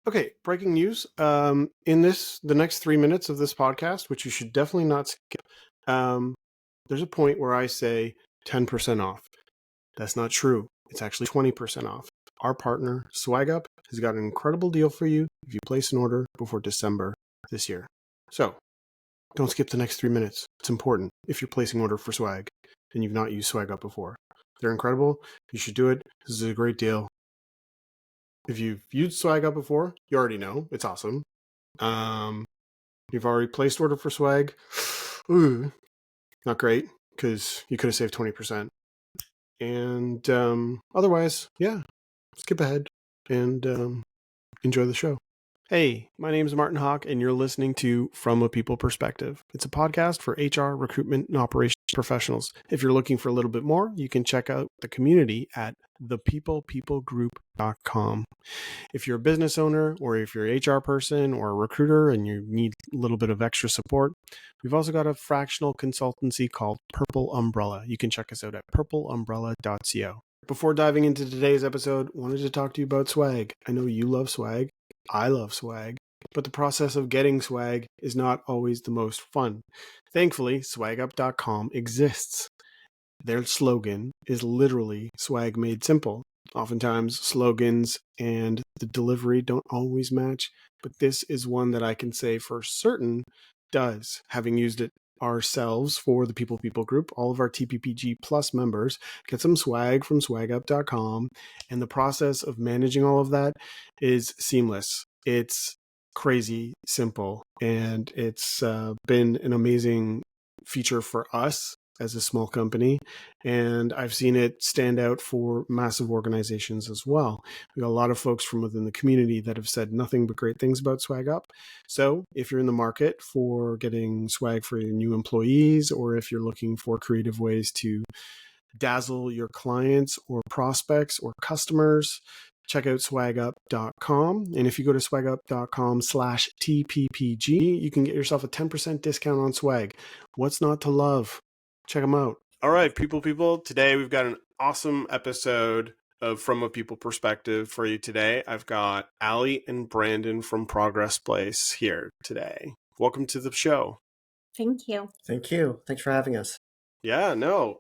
Okay, breaking news. The next 3 minutes of this podcast, which you should definitely not skip, there's a point where I say 10% off. That's not true. It's actually 20% off. Our partner, SwagUp, has got an incredible deal for you if you place an order before December this year. So don't skip the next 3 minutes. It's important if you're placing an order for swag and you've not used SwagUp before. They're incredible. You should do it. This is a great deal. If you've used SwagUp before, you already know it's awesome. You've already placed order for swag. Ooh, not great because you could have saved 20%. And otherwise, yeah, skip ahead and enjoy the show. Hey, my name is Martin Hawk, and you're listening to From a People Perspective. It's a podcast for HR, recruitment, and operations professionals. If you're looking for a little bit more, you can check out the community at thepeoplegroup.com. If you're a business owner or if you're an HR person or a recruiter and you need a little bit of extra support, we've also got a fractional consultancy called Purple Umbrella. You can check us out at purpleumbrella.co. Before diving into today's episode, wanted to talk to you about swag. I know you love swag. I love swag. But the process of getting swag is not always the most fun. Thankfully, swagup.com exists. Their slogan is literally swag made simple. Oftentimes, slogans and the delivery don't always match, but this is one that I can say for certain does, having used it ourselves for the People group. All of our TPPG Plus members get some swag from swagup.com, and the process of managing all of that is seamless. It's crazy simple, and it's been an amazing feature for us as a small company, and I've seen it stand out for massive organizations as well. We got a lot of folks from within the community that have said nothing but great things about SwagUp. So if you're in the market for getting swag for your new employees, or if you're looking for creative ways to dazzle your clients or prospects or customers, check out swagup.com. And if you go to swagup.com/TPPG, you can get yourself a 10% discount on swag. What's not to love? Check them out. All right, people. Today we've got an awesome episode of From a People Perspective for you today. I've got Allie and Brandon from Progress Place here today. Welcome to the show. Thank you. Thank you. Thanks for having us. Yeah, no,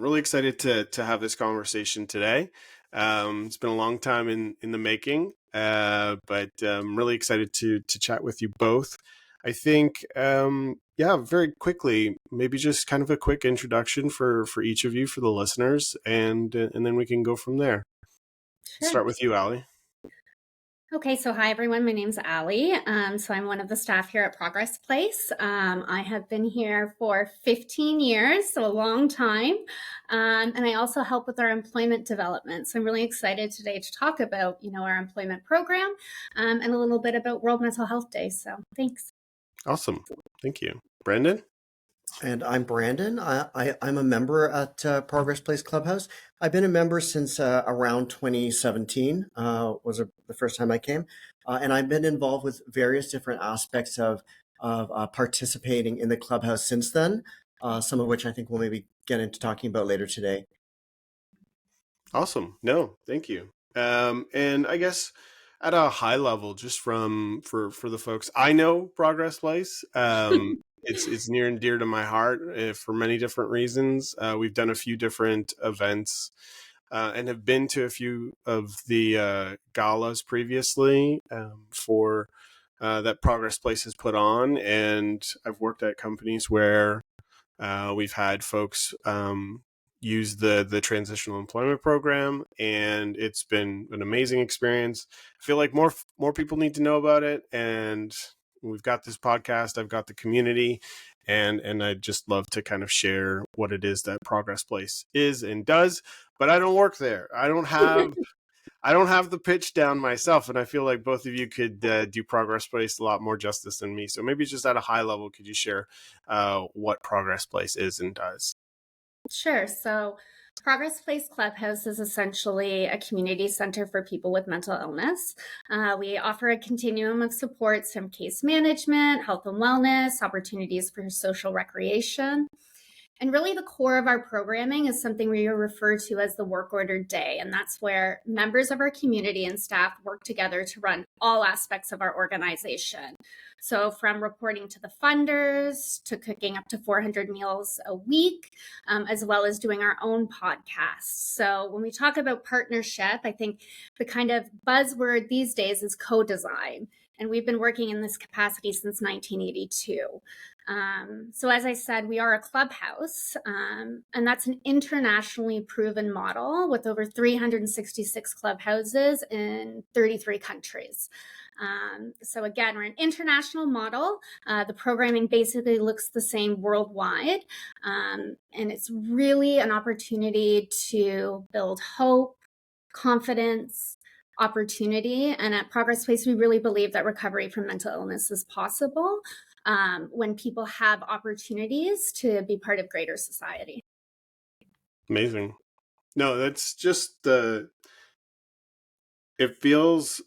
really excited to have this conversation today. It's been a long time in the making, but I'm really excited to chat with you both. I think, very quickly, maybe just kind of a quick introduction for each of you, for the listeners, and then we can go from there. Sure. Start with you, Allie. Okay, so hi everyone, my name's Allie. So I'm one of the staff here at Progress Place. I have been here for 15 years, so a long time. And I also help with our employment development. So I'm really excited today to talk about, our employment program and a little bit about World Mental Health Day. So thanks. Awesome. Thank you. Brandon? And I'm Brandon. I'm a member at Progress Place Clubhouse. I've been a member since around 2017 was the first time I came. And I've been involved with various different aspects of participating in the Clubhouse since then, some of which I think we'll maybe get into talking about later today. Awesome. No, thank you. And I guess at a high level, just for the folks, I know Progress Place. It's near and dear to my heart for many different reasons. We've done a few different events and have been to a few of the galas previously for that Progress Place has put on, and I've worked at companies where we've had folks use the transitional employment program, and it's been an amazing experience. I feel like more people need to know about it, and we've got this podcast, I've got the community, and I'd just love to kind of share what it is that Progress Place is and does, but I don't work there. I don't have the pitch down myself, and I feel like both of you could do Progress Place a lot more justice than me. So maybe just at a high level, could you share what Progress Place is and does? Sure. So Progress Place Clubhouse is essentially a community center for people with mental illness. We offer a continuum of supports from case management, health and wellness, opportunities for social recreation. And really the core of our programming is something we refer to as the work order day. And that's where members of our community and staff work together to run all aspects of our organization. So from reporting to the funders to cooking up to 400 meals a week, as well as doing our own podcasts. So when we talk about partnership, I think the kind of buzzword these days is co-design. And we've been working in this capacity since 1982. So as I said, we are a clubhouse, and that's an internationally proven model with over 366 clubhouses in 33 countries. So again, we're an international model. The programming basically looks the same worldwide. And it's really an opportunity to build hope, confidence, opportunity. And at Progress Place, we really believe that recovery from mental illness is possible when people have opportunities to be part of greater society. Amazing. No, that's just it feels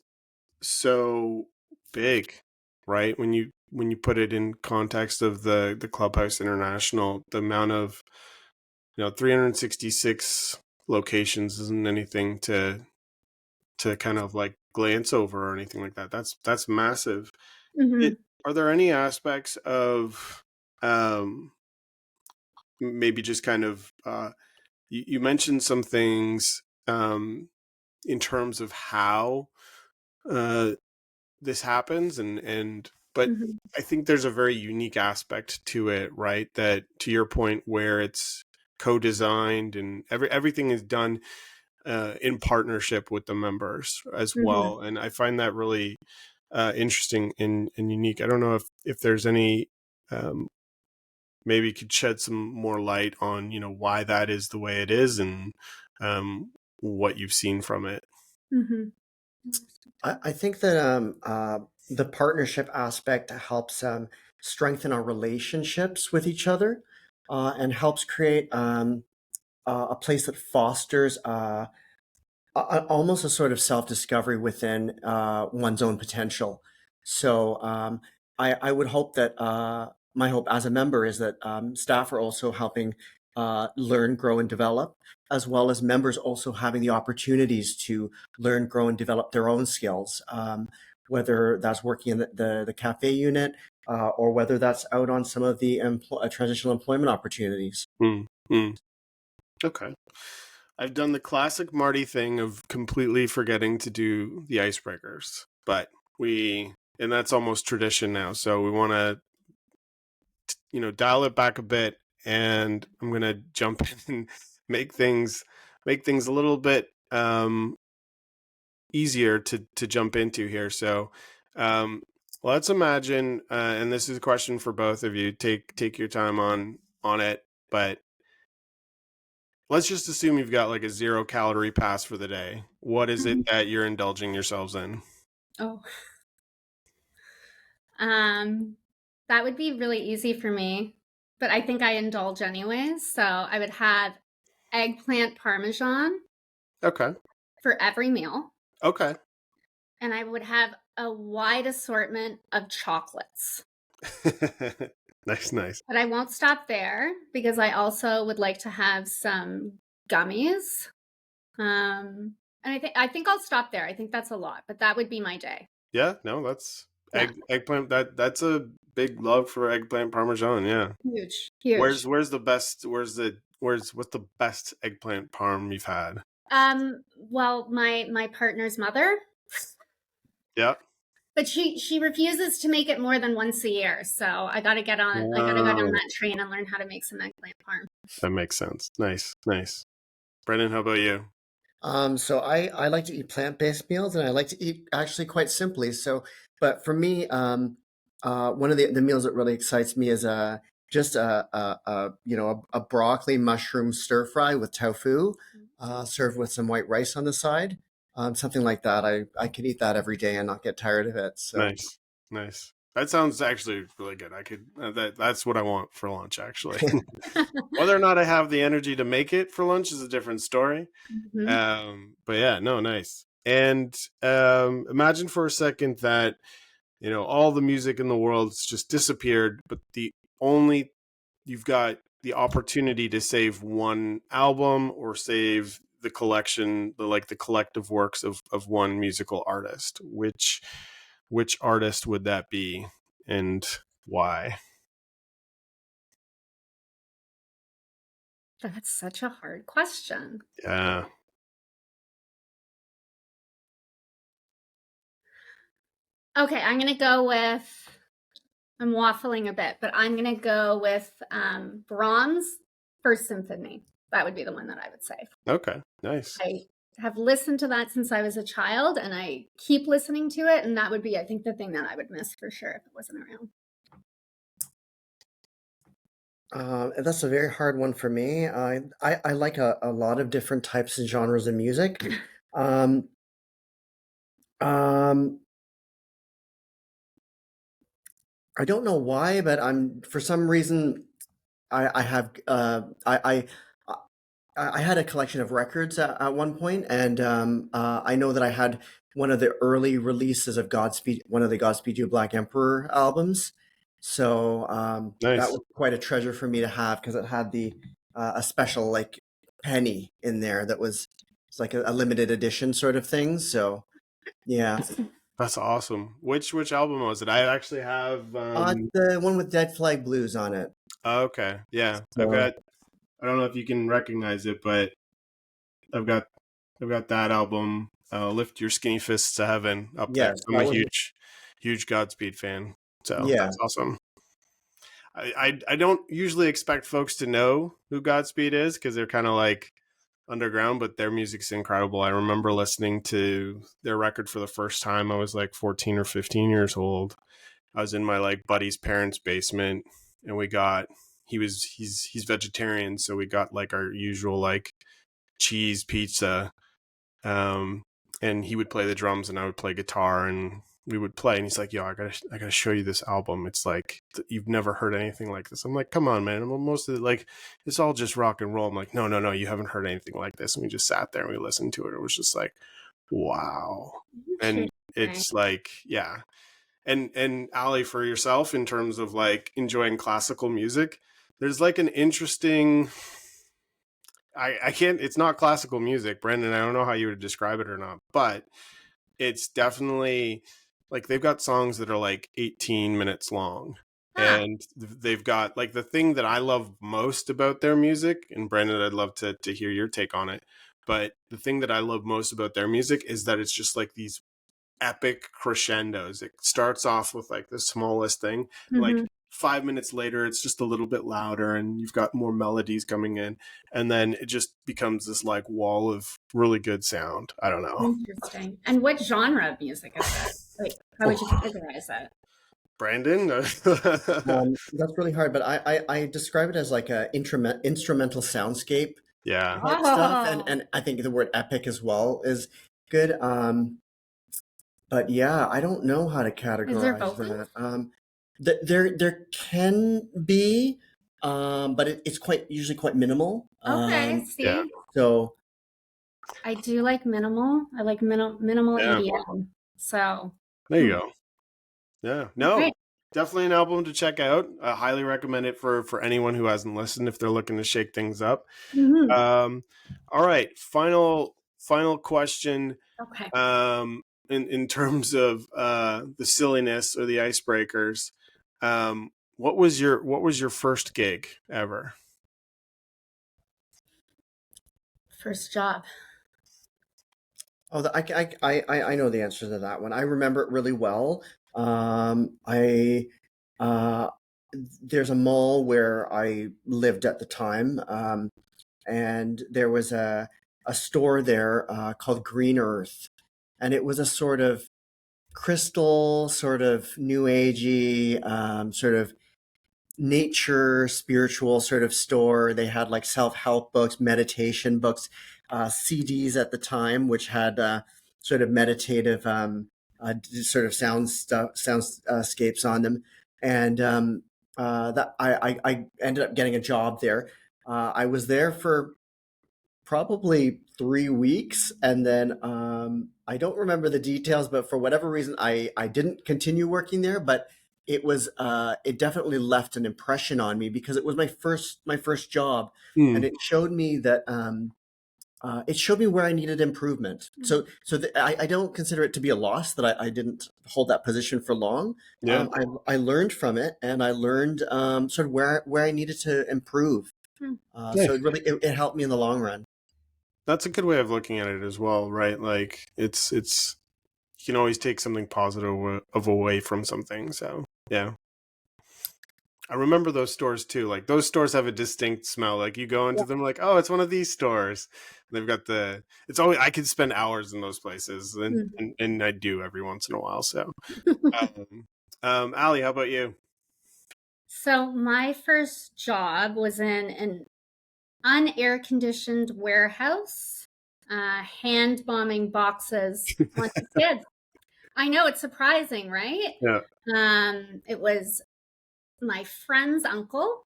so big, right? When you put it in context of the Clubhouse International, the amount of 366 locations isn't anything to kind of like glance over or anything like that. That's massive. Mm-hmm. Are there any aspects of maybe just kind of you mentioned some things in terms of how this happens but Mm-hmm. I think there's a very unique aspect to it, right? That, to your point, where it's co-designed and everything is done in partnership with the members as well. And I find that really interesting and unique. I don't know if there's any maybe you could shed some more light on why that is the way it is and what you've seen from it. Mm-hmm. I think that the partnership aspect helps strengthen our relationships with each other and helps create a place that fosters almost a sort of self-discovery within one's own potential. So I would hope that my hope as a member is that staff are also helping learn, grow, and develop, as well as members also having the opportunities to learn, grow, and develop their own skills, whether that's working in the cafe unit or whether that's out on some of the transitional employment opportunities. Okay. I've done the classic Marty thing of completely forgetting to do the icebreakers, and that's almost tradition now. So we want to, dial it back a bit, and I'm going to jump in and make things a little bit easier to jump into here. So let's imagine, and this is a question for both of you. Take your time on it, but let's just assume you've got like a 0-calorie pass for the day. What is it that you're indulging yourselves in? Oh, that would be really easy for me, but I think I indulge anyways. So I would have eggplant parmesan. Okay. For every meal. Okay. And I would have a wide assortment of chocolates. Nice. But I won't stop there because I also would like to have some gummies. And I think I'll stop there. I think that's a lot, but that would be my day. Yeah, no, that's eggplant. That's a big love for eggplant parmesan. Yeah, huge. What's the best eggplant parm you've had? Well, my partner's mother. Yeah. But she refuses to make it more than once a year, so I gotta get on that train and learn how to make some eggplant parm. That makes sense. Nice. Brendan, how about you? So I like to eat plant-based meals, and I like to eat actually quite simply. So, but for me, one of the meals that really excites me is just a broccoli mushroom stir fry with tofu, served with some white rice on the side. Something like that. I could eat that every day and not get tired of it. So nice. That sounds actually really good. I could that's what I want for lunch, actually. Whether or not I have the energy to make it for lunch is a different story. But yeah, no, nice. And imagine for a second that all the music in the world's just disappeared, but you've got the opportunity to save one album or save the collection, the collective works of one musical artist, which artist would that be and why? That's such a hard question. Yeah. Okay, I'm going to go with, I'm waffling a bit, but I'm going to go with Brahms' First Symphony. That would be the one that I would say. Okay, nice. I have listened to that since I was a child, and I keep listening to it, and that would be, I think, the thing that I would miss for sure if it wasn't around. That's a very hard one for me. I like a lot of different types and genres of music. Um, I don't know why, but for some reason I have I had a collection of records at one point, and I know that I had one of the early releases of Godspeed, one of the Godspeed You Black Emperor albums. So Nice. that was quite a treasure for me to have because it had the a special like penny in there that was it's like a limited edition sort of thing. So yeah, That's awesome. Which album was it? I actually have the one with Dead Flag Blues on it. okay. Yeah. So, I don't know if you can recognize it, but I've got that album, Lift Your Skinny Fists to Heaven, up there. yes, I'm a huge Godspeed fan. So yeah. that's awesome. I don't usually expect folks to know who Godspeed is because they're kind of like underground, but their music's incredible. I remember listening to their record for the first time. I was like 14 or 15 years old. I was in my like buddy's parents' basement, and we got he's vegetarian, so we got like our usual like cheese pizza, and he would play the drums and I would play guitar, and we would play, and he's like, yo, I gotta show you this album. It's like you've never heard anything like this. I'm like, come on, man. Most of it, like, it's all just rock and roll. I'm like, no, you haven't heard anything like this. And we just sat there and we listened to it. It was just like, wow. And it's like, yeah. And Ali, for yourself, in terms of like enjoying classical music, there's like an interesting, I can't, it's not classical music, Brendan. I don't know how you would describe it or not, but it's definitely like they've got songs that are like 18 minutes long. And they've got like the thing that I love most about their music, and Brendan, I'd love to hear your take on it. But the thing that I love most about their music is that it's just like these epic crescendos. It starts off with like the smallest thing, like 5 minutes later it's just a little bit louder and you've got more melodies coming in, and then it just becomes this like wall of really good sound. I don't know. Interesting. And what genre of music is it? Like, how would you categorize it? Brandon? That's really hard, but I describe it as like a instrumental soundscape yeah. type stuff, and I think the word epic as well is good. But yeah, I don't know how to categorize that. There can be, but it's usually quite minimal. Okay, see? Yeah. So I do like minimal. I like minimal EDM. So there you go. Yeah. No, okay. Definitely an album to check out. I highly recommend it for anyone who hasn't listened if they're looking to shake things up. All right. Final question. Okay. In terms of the silliness or the icebreakers, what was your first gig ever? First job. Oh, I know the answer to that one. I remember it really well. There's a mall where I lived at the time, and there was a store there called Green Earth, and it was a sort of crystal, sort of new agey, sort of nature spiritual sort of store. They had like self-help books, meditation books, CDs at the time, which had sort of meditative sort of soundscapes on them. And that I ended up getting a job there. I was there for probably 3 weeks, and then I don't remember the details, but for whatever reason I didn't continue working there. But it definitely left an impression on me because it was my first job, and Mm. it showed me that it showed me where I needed improvement. I don't consider it to be a loss that I didn't hold that position for long. Yeah. I learned from it, and I learned sort of where I needed to improve. So Nice. it helped me in the long run. That's a good way of looking at it as well, right? Like it's you can always take something positive of away from something. So yeah. I remember those stores too. Like those stores have a distinct smell. Like you go into them like, oh, it's one of these stores. And they've got it's always, I could spend hours in those places and I do every once in a while. So, Allie, how about you? So my first job was in an unair conditioned warehouse, hand bombing boxes onto kids. I know, it's surprising, right? Yeah. It was my friend's uncle,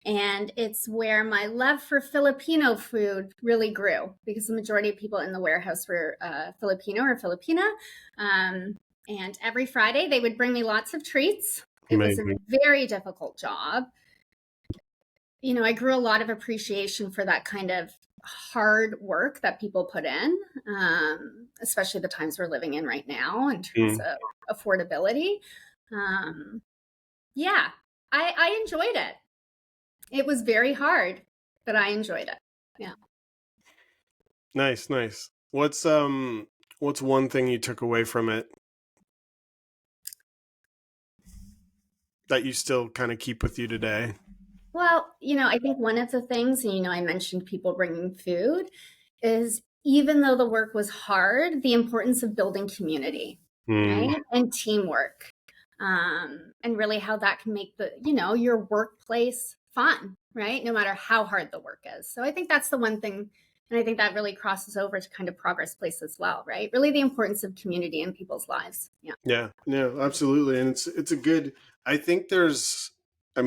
and it's where my love for Filipino food really grew because the majority of people in the warehouse were Filipino or Filipina. And every Friday they would bring me lots of treats. It was a Amazing. very difficult job. You know, I grew a lot of appreciation for that kind of hard work that people put in, especially the times we're living in right now in terms of affordability. Yeah, I enjoyed it. It was very hard, but I enjoyed it. Yeah. Nice. What's one thing you took away from it that you still kind of keep with you today? Well, I think one of the things, I mentioned people bringing food, is even though the work was hard, the importance of building community, right? And teamwork. And really how that can make your workplace fun, right? No matter how hard the work is. So I think that's the one thing. And I think that really crosses over to kind of Progress Place as well, right? Really the importance of community in people's lives. Yeah. Yeah, absolutely. And it's a good, I think as I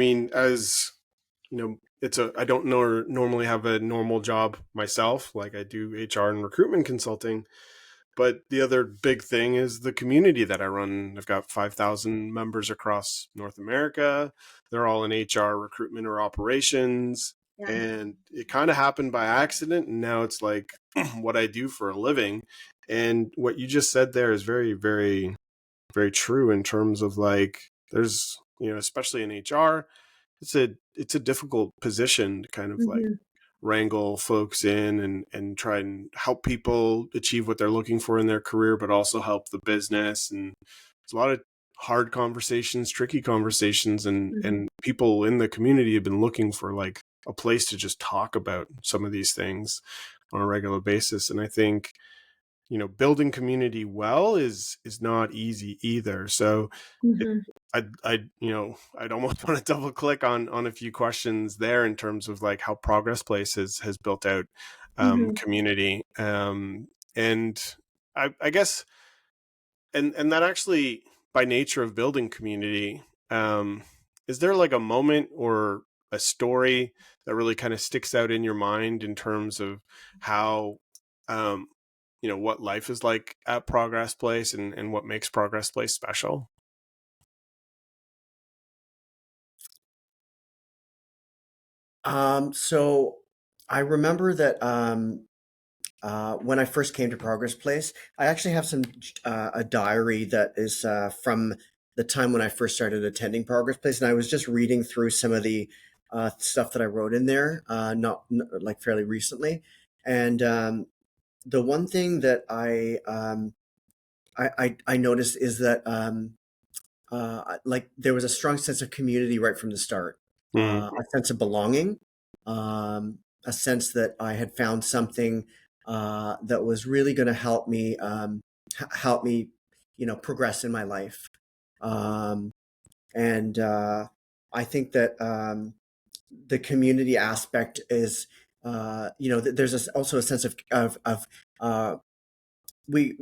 don't normally have a normal job myself. Like I do HR and recruitment consulting, but the other big thing is the community that I run. I've got 5,000 members across North America. They're all in HR, recruitment, or operations. Yeah. And it kind of happened by accident. And now it's like what I do for a living. And what you just said there is very, very, very true in terms of like, there's, especially in HR, it's a difficult position to kind of like wrangle folks in and try and help people achieve what they're looking for in their career, but also help the business. And there's a lot of hard conversations, tricky conversations, and people in the community have been looking for like a place to just talk about some of these things on a regular basis. And I think, building community well is not easy either. So I'd almost want to double click on a few questions there in terms of like how Progress Place has built out community. And I guess, and that actually by nature of building community, is there like a moment or a story that really kind of sticks out in your mind in terms of how, what life is like at Progress Place and what makes Progress Place special? So I remember that when I first came to Progress Place, I actually have a diary that is from the time when I first started attending Progress Place, and I was just reading through some of the stuff that I wrote in there, like fairly recently. And the one thing that I noticed is that like there was a strong sense of community right from the start, a sense of belonging, a sense that I had found something that was really going to help me, progress in my life. And I think that the community aspect is, there's also a sense of we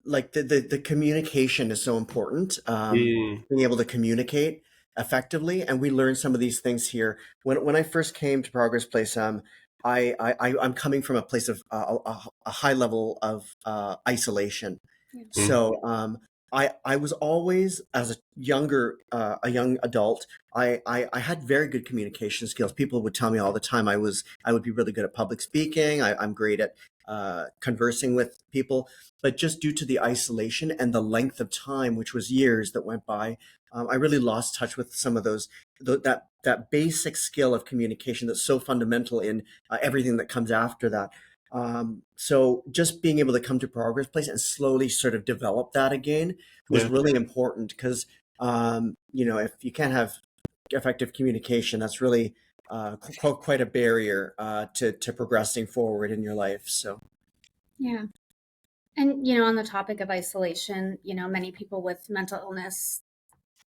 like the communication is so important. Being able to communicate effectively, and we learned some of these things here. When I first came to Progress Place, I'm coming from a place of a high level of isolation. So I was always, as a young adult, I had very good communication skills. People would tell me all the time I would be really good at public speaking. I'm great at conversing with people, but just due to the isolation and the length of time, which was years that went by, I really lost touch with some of that basic skill of communication that's so fundamental in everything that comes after that. So just being able to come to Progress Place and slowly sort of develop that again was Yeah. really important, because if you can't have effective communication, that's really quite a barrier to progressing forward in your life. So Yeah. And, on the topic of isolation, many people with mental illness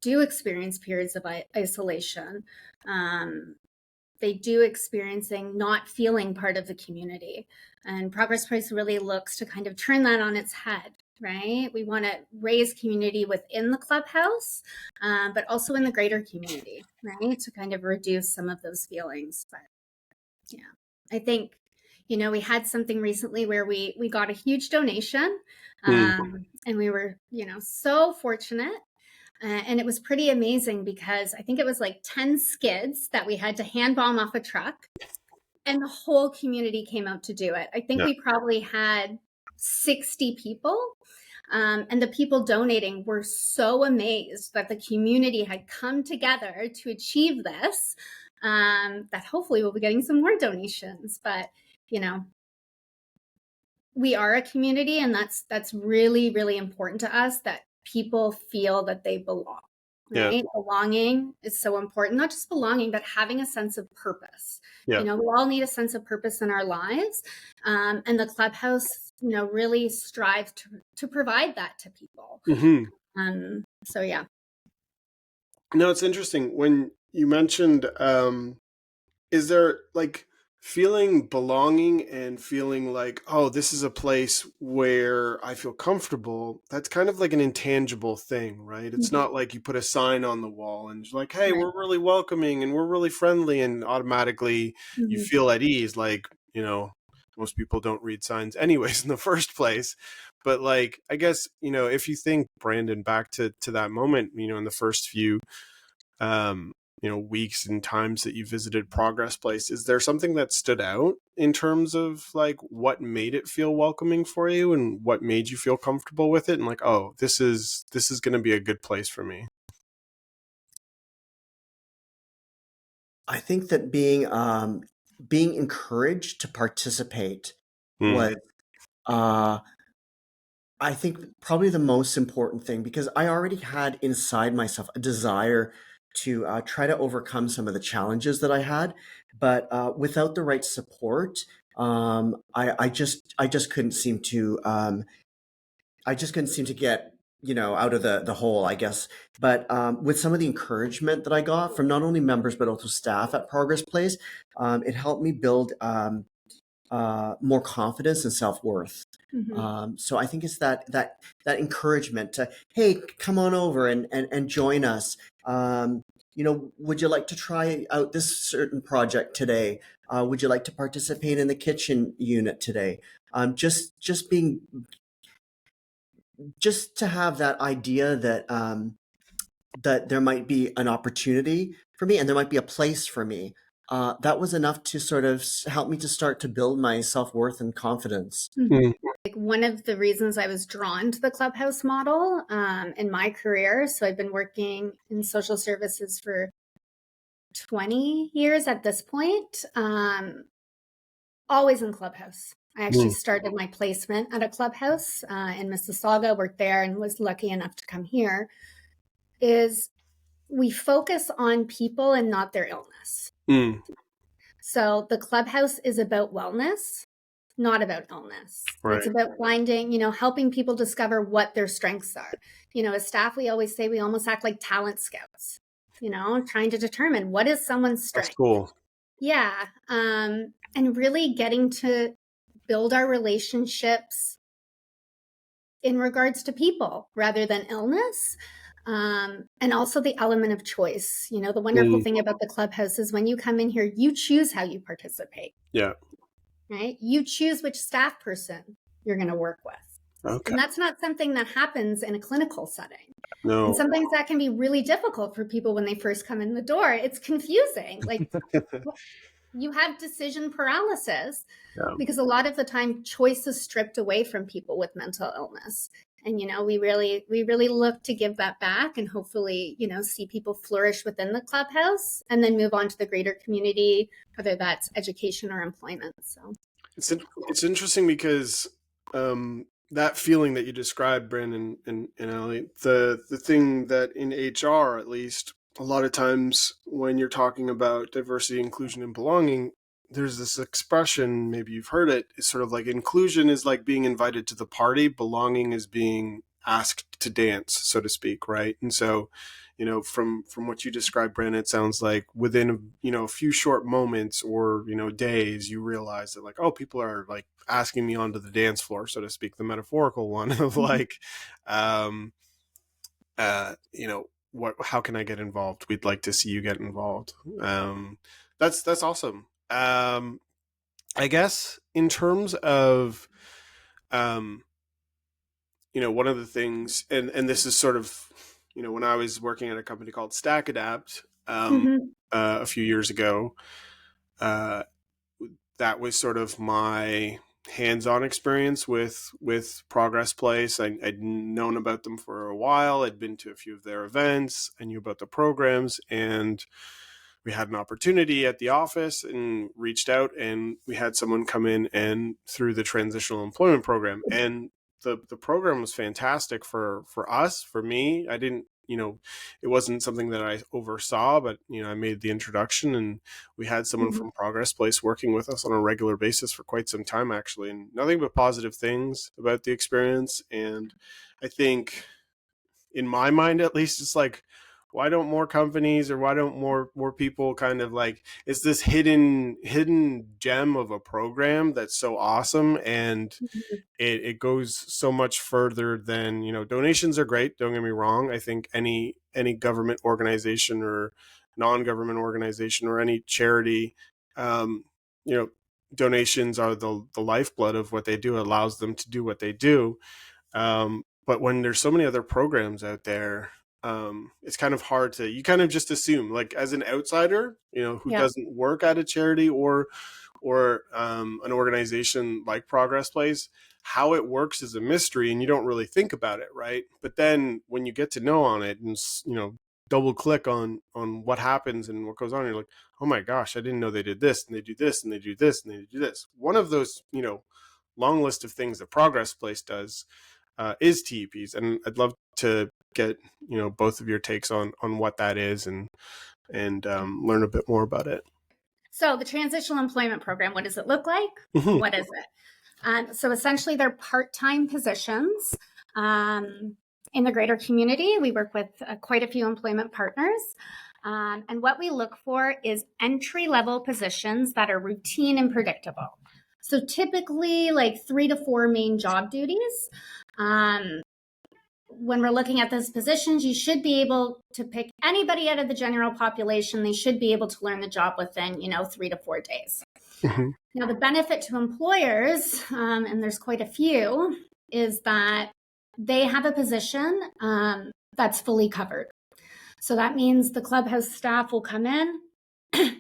do experience periods of isolation. They do experiencing not feeling part of the community. And Progress Place really looks to kind of turn that on its head, right? We want to raise community within the clubhouse, but also in the greater community, right? To kind of reduce some of those feelings. But yeah, I think, we had something recently where we got a huge donation, and we were, so fortunate. And it was pretty amazing because I think it was like 10 skids that we had to hand bomb off a truck, and the whole community came out to do it. I think we probably had 60 people. And the people donating were so amazed that the community had come together to achieve this, that hopefully we'll be getting some more donations. But, we are a community, and that's really, really important to us, that people feel that they belong. Right? Belonging is so important, not just belonging, but having a sense of purpose. We all need a sense of purpose in our lives. And the clubhouse, really strives to provide that to people. So, yeah. No, it's interesting when you mentioned, is there like feeling belonging and feeling like, oh, this is a place where I feel comfortable? That's kind of like an intangible thing, right? It's not like you put a sign on the wall and it's like, hey, we're really welcoming and we're really friendly, and automatically you feel at ease. Like, most people don't read signs anyways in the first place. But like, I guess, if you think, Brandon, back to that moment, in the first few weeks and times that you visited Progress Place, is there something that stood out in terms of like what made it feel welcoming for you and what made you feel comfortable with it, and like, oh, this is going to be a good place for me? I think that being encouraged to participate was I think probably the most important thing, because I already had inside myself a desire to try to overcome some of the challenges that I had, but without the right support, I just couldn't seem to get out of the hole, I guess. But with some of the encouragement that I got from not only members but also staff at Progress Place, it helped me build more confidence and self-worth. So I think it's that encouragement to, hey, come on over and join us. Would you like to try out this certain project today? Would you like to participate in the kitchen unit today? Just to have that idea that that there might be an opportunity for me and there might be a place for me. That was enough to sort of help me to start to build my self-worth and confidence. Like, one of the reasons I was drawn to the clubhouse model in my career, so I've been working in social services for 20 years at this point, always in clubhouse. I actually started my placement at a clubhouse in Mississauga, worked there, and was lucky enough to come here. Is we focus on people and not their illness. So the clubhouse is about wellness, not about illness. Right. It's about finding, helping people discover what their strengths are. As staff, we always say we almost act like talent scouts, trying to determine what is someone's strength. That's cool. Yeah. And really getting to build our relationships in regards to people rather than illness. And also the element of choice. The wonderful thing about the clubhouse is when you come in here, you choose how you participate. Yeah. Right? You choose which staff person you're going to work with. Okay. And that's not something that happens in a clinical setting. No. And sometimes that can be really difficult for people when they first come in the door. It's confusing. Like you have decision paralysis because a lot of the time choice is stripped away from people with mental illness. And, we really look to give that back and hopefully, see people flourish within the clubhouse and then move on to the greater community, whether that's education or employment. So it's interesting because that feeling that you described, Brandon and Ali, the thing that in HR, at least, a lot of times when you're talking about diversity, inclusion, and belonging, there's this expression, maybe you've heard it, it's sort of like inclusion is like being invited to the party, belonging is being asked to dance, so to speak, right? And so, from what you described, Brandon, it sounds like within a few short moments or days, you realize that like, oh, people are like asking me onto the dance floor, so to speak, the metaphorical one of like, how can I get involved? We'd like to see you get involved. That's awesome. I guess in terms of, one of the things, and this is sort of, when I was working at a company called Stack Adapt a few years ago, that was sort of my hands-on experience with Progress Place. I'd known about them for a while. I'd been to a few of their events. I knew about the programs, and we had an opportunity at the office and reached out, and we had someone come in and through the transitional employment program, and the program was fantastic for us, for me. I didn't, it wasn't something that I oversaw, but I made the introduction, and we had someone from Progress Place working with us on a regular basis for quite some time, actually, and nothing but positive things about the experience. And I think, in my mind at least, it's like, why don't more companies or why don't more people kind of like, it's this hidden gem of a program that's so awesome, and it goes so much further than, donations are great, don't get me wrong. I think any government organization or non-government organization or any charity, donations are the lifeblood of what they do. It allows them to do what they do. But when there's so many other programs out there, it's kind of hard to, you kind of just assume, like as an outsider, who doesn't work at a charity or an organization like Progress Place, how it works is a mystery, and you don't really think about it, right? But then when you get to know on it and double click on what happens and what goes on, you're like, oh my gosh, I didn't know they did this, and they do this, and they do this, and they do this. One of those long list of things that Progress Place does is TEPs, and I'd love to get both of your takes on what that is and learn a bit more about it. So the transitional employment program, what does it look like? What is it? So essentially, they're part-time positions in the greater community. We work with quite a few employment partners. And what we look for is entry-level positions that are routine and predictable. So typically like 3 to 4 main job duties. When we're looking at those positions, you should be able to pick anybody out of the general population. They should be able to learn the job within, 3 to 4 days. Now, the benefit to employers, and there's quite a few, is that they have a position that's fully covered. So that means the clubhouse staff will come in,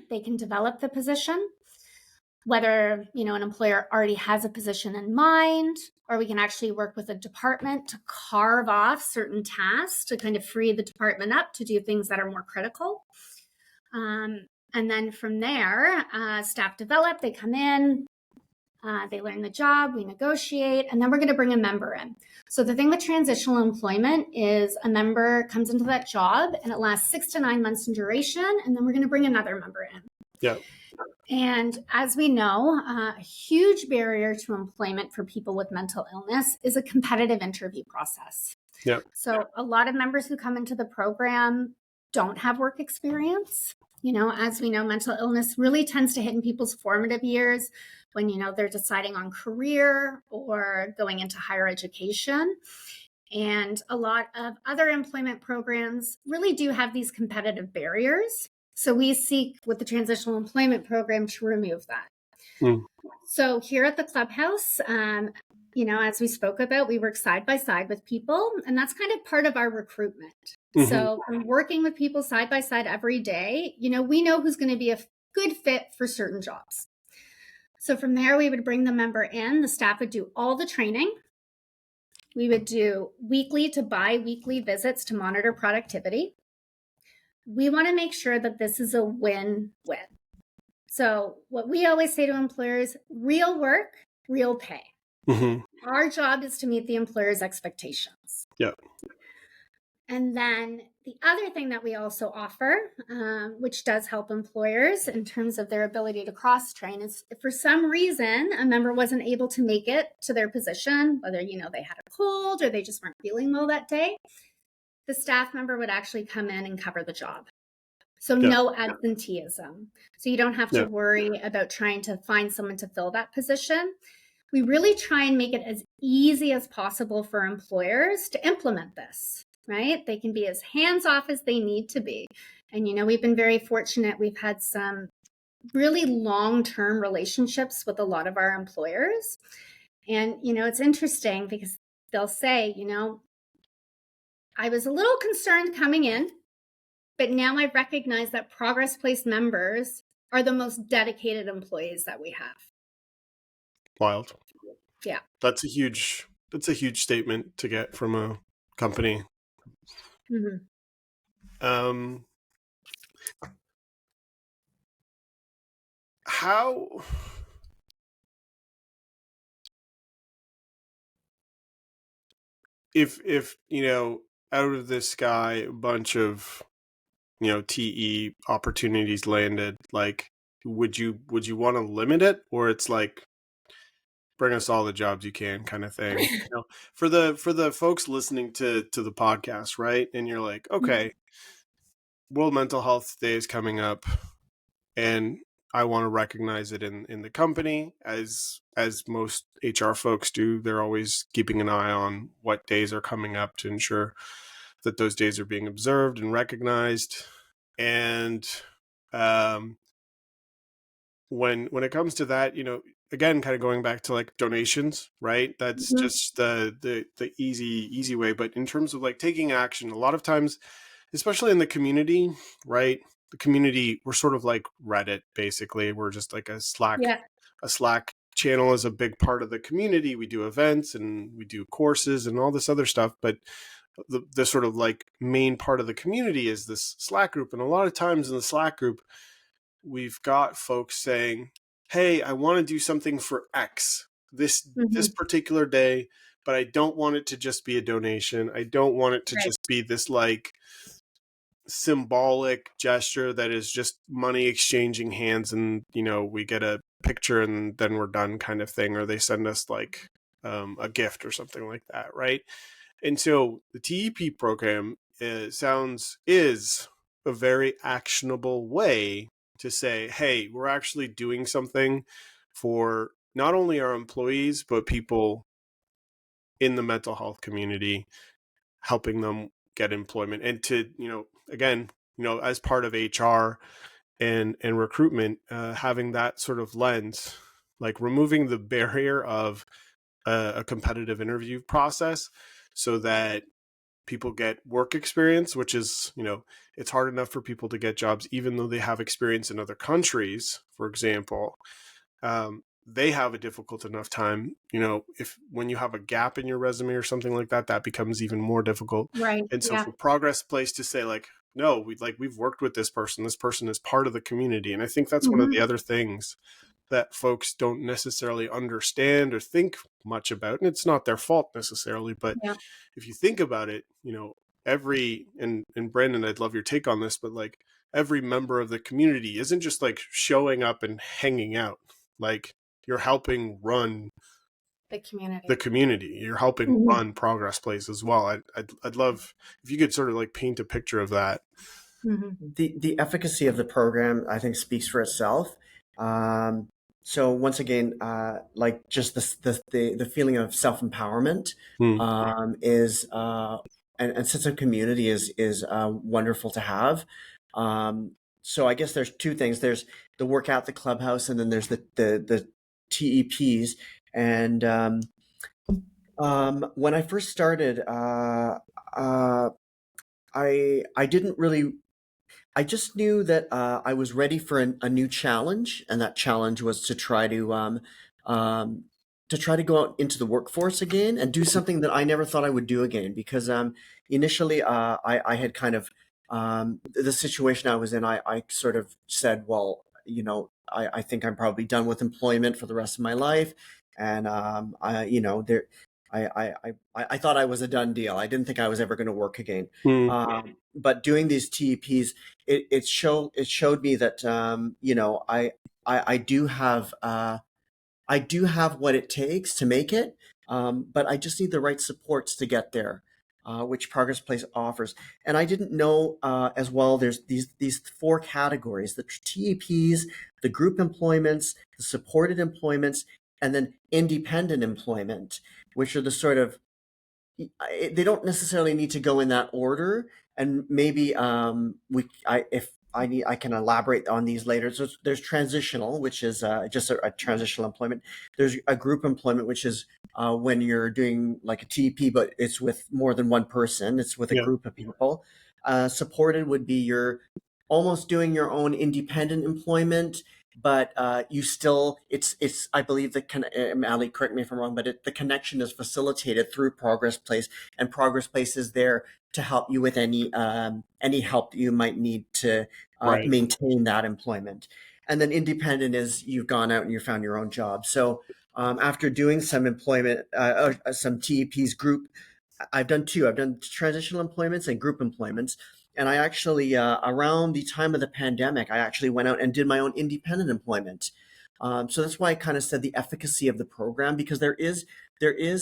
they can develop the position, whether, an employer already has a position in mind, or we can actually work with a department to carve off certain tasks to kind of free the department up to do things that are more critical. And then from there, staff develop, they come in, they learn the job, we negotiate, and then we're going to bring a member in. So the thing with transitional employment is a member comes into that job and it lasts 6 to 9 months in duration, and then we're going to bring another member in. Yeah. And as we know, a huge barrier to employment for people with mental illness is a competitive interview process. Yeah. So a lot of members who come into the program don't have work experience. As we know, mental illness really tends to hit in people's formative years when, they're deciding on career or going into higher education. And a lot of other employment programs really do have these competitive barriers. So we seek with the transitional employment program to remove that. So here at the clubhouse, as we spoke about, we work side by side with people, and that's kind of part of our recruitment. Mm-hmm. So I'm working with people side by side every day. We know who's going to be a good fit for certain jobs. So from there, we would bring the member in. The staff would do all the training. We would do weekly to bi-weekly visits to monitor productivity. We want to make sure that this is a win-win. So what we always say to employers, real work, real pay. Mm-hmm. Our job is to meet the employer's expectations. Yeah. And then the other thing that we also offer, which does help employers in terms of their ability to cross-train, is if for some reason a member wasn't able to make it to their position, whether, they had a cold or they just weren't feeling well that day, the staff member would actually come in and cover the job. So no absenteeism. So you don't have to worry about trying to find someone to fill that position. We really try and make it as easy as possible for employers to implement this, right? They can be as hands-off as they need to be. And, we've been very fortunate. We've had some really long-term relationships with a lot of our employers. And, it's interesting because they'll say, I was a little concerned coming in, but now I recognize that Progress Place members are the most dedicated employees that we have. Wild. Yeah. That's a huge statement to get from a company. Mm-hmm. How if out of the sky a bunch of TE opportunities landed, like would you want to limit it, or it's like bring us all the jobs you can kind of thing? For the folks listening to the podcast, right? And you're like, okay, World Mental Health Day is coming up, and I want to recognize it in the company, as most HR folks do. They're always keeping an eye on what days are coming up to ensure that those days are being observed and recognized. And when it comes to that, again, kind of going back to like donations, right? That's just the easy way. But in terms of like taking action, a lot of times, especially in the community, right? The community, we're sort of like Reddit, basically. We're just like a Slack. Yeah. A Slack channel is a big part of the community. We do events and we do courses and all this other stuff. But the sort of like main part of the community is this Slack group. And a lot of times in the Slack group, we've got folks saying, hey, I want to do something for X this particular day, but I don't want it to just be a donation. I don't want it to just be this like symbolic gesture that is just money exchanging hands and we get a picture and then we're done kind of thing, or they send us like a gift or something like that, right? And so the TEP program is a very actionable way to say, hey, we're actually doing something for not only our employees but people in the mental health community, helping them get employment. And to again, as part of HR and recruitment, having that sort of lens, like removing the barrier of a competitive interview process so that people get work experience, which is, it's hard enough for people to get jobs, even though they have experience in other countries, for example. They have a difficult enough time, if when you have a gap in your resume or something like that, that becomes even more difficult. Right. And so for Progress Place to say like, no, we've worked with this person is part of the community. And I think that's one of the other things that folks don't necessarily understand or think much about. And it's not their fault necessarily, but if you think about it, every, and Brandon, I'd love your take on this, but like every member of the community isn't just like showing up and hanging out. Like you're helping run the community. You're helping run Progress Place as well. I'd love if you could sort of like paint a picture of that. The efficacy of the program, I think, speaks for itself. So once again, like just the feeling of self-empowerment is and sense of community is wonderful to have. So I guess there's two things. There's the work at the Clubhouse, and then there's the TEPs. And When I first started, I didn't really. I just knew that I was ready for a new challenge, and that challenge was um, to try to go out into the workforce again and do something that I never thought I would do again. Because initially, I had kind of the situation I was in. I sort of said, well, I think I'm probably done with employment for the rest of my life, and there. I thought I was a done deal. I didn't think I was ever going to work again. Mm, But doing these TEPs, it showed me that I do have I do have what it takes to make it, but I just need the right supports to get there, which Progress Place offers. And I didn't know as well. There's these four categories: the TEPs, the group employments, the supported employments, and then independent employment, which are the sort of they don't necessarily need to go in that order, and maybe if I need, I can elaborate on these later. So there's transitional, which is just a transitional employment. There's a group employment, which is when you're doing like a TP, but it's with more than one person. It's with a yeah, group of people. Supported would be you're almost doing your own independent employment, but you still it's I believe Ali, correct me if I'm wrong, but the connection is facilitated through Progress Place, and Progress Place is there to help you with any help that you might need to right. maintain that employment. And then independent is you've gone out and you found your own job. So after doing some employment, some TEPs group, I've done two. I've done transitional employments and group employments. And I actually, around the time of the pandemic, I actually went out and did my own independent employment. So that's why I kind of said the efficacy of the program, because there is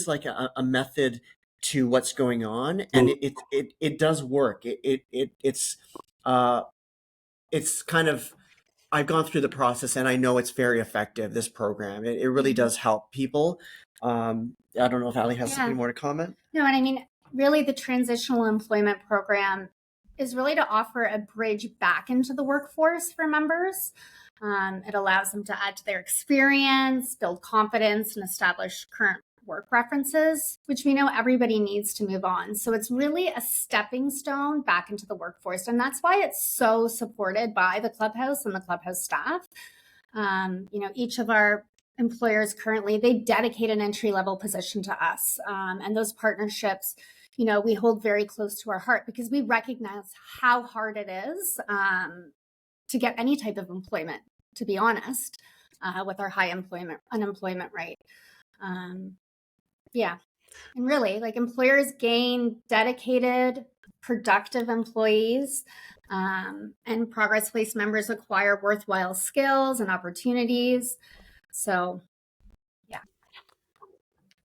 like a method to what's going on, and Mm, it does work. It's kind of, I've gone through the process and I know it's very effective. This program, it really Mhm. does help people. I don't know if Ali has Yeah. something more to comment. No, and I mean, really, the transitional employment program is really to offer a bridge back into the workforce for members. It allows them to add to their experience, build confidence, and establish current work references, which we know everybody needs to move on. So it's really a stepping stone back into the workforce. And that's why it's so supported by the Clubhouse and the Clubhouse staff. Each of our employers currently, they dedicate an entry level position to us. And those partnerships, we hold very close to our heart because we recognize how hard it is to get any type of employment, to be honest, with our high unemployment rate. Yeah. And really, like, employers gain dedicated, productive employees, and Progress Place members acquire worthwhile skills and opportunities. So, yeah.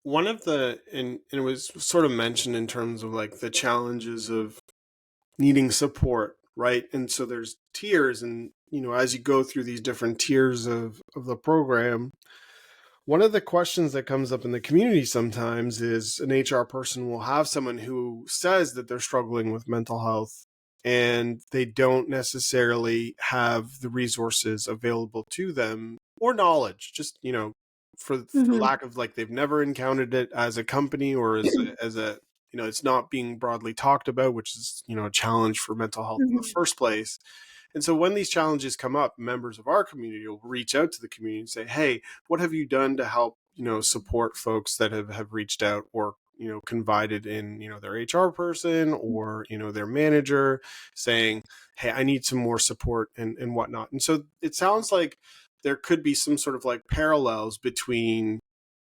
One of and it was sort of mentioned in terms of like the challenges of needing support, right? And so there's tiers, and as you go through these different tiers of the program, one of the questions that comes up in the community sometimes is an HR person will have someone who says that they're struggling with mental health and they don't necessarily have the resources available to them or knowledge, just, for Mm-hmm. lack of, like, they've never encountered it as a company or as a it's not being broadly talked about, which is, a challenge for mental health in the Mm-hmm. first place. And so when these challenges come up, members of our community will reach out to the community and say, hey, what have you done to help, support folks that have reached out or, confided in, their HR person or, their manager, saying, hey, I need some more support and whatnot. And so it sounds like there could be some sort of like parallels between,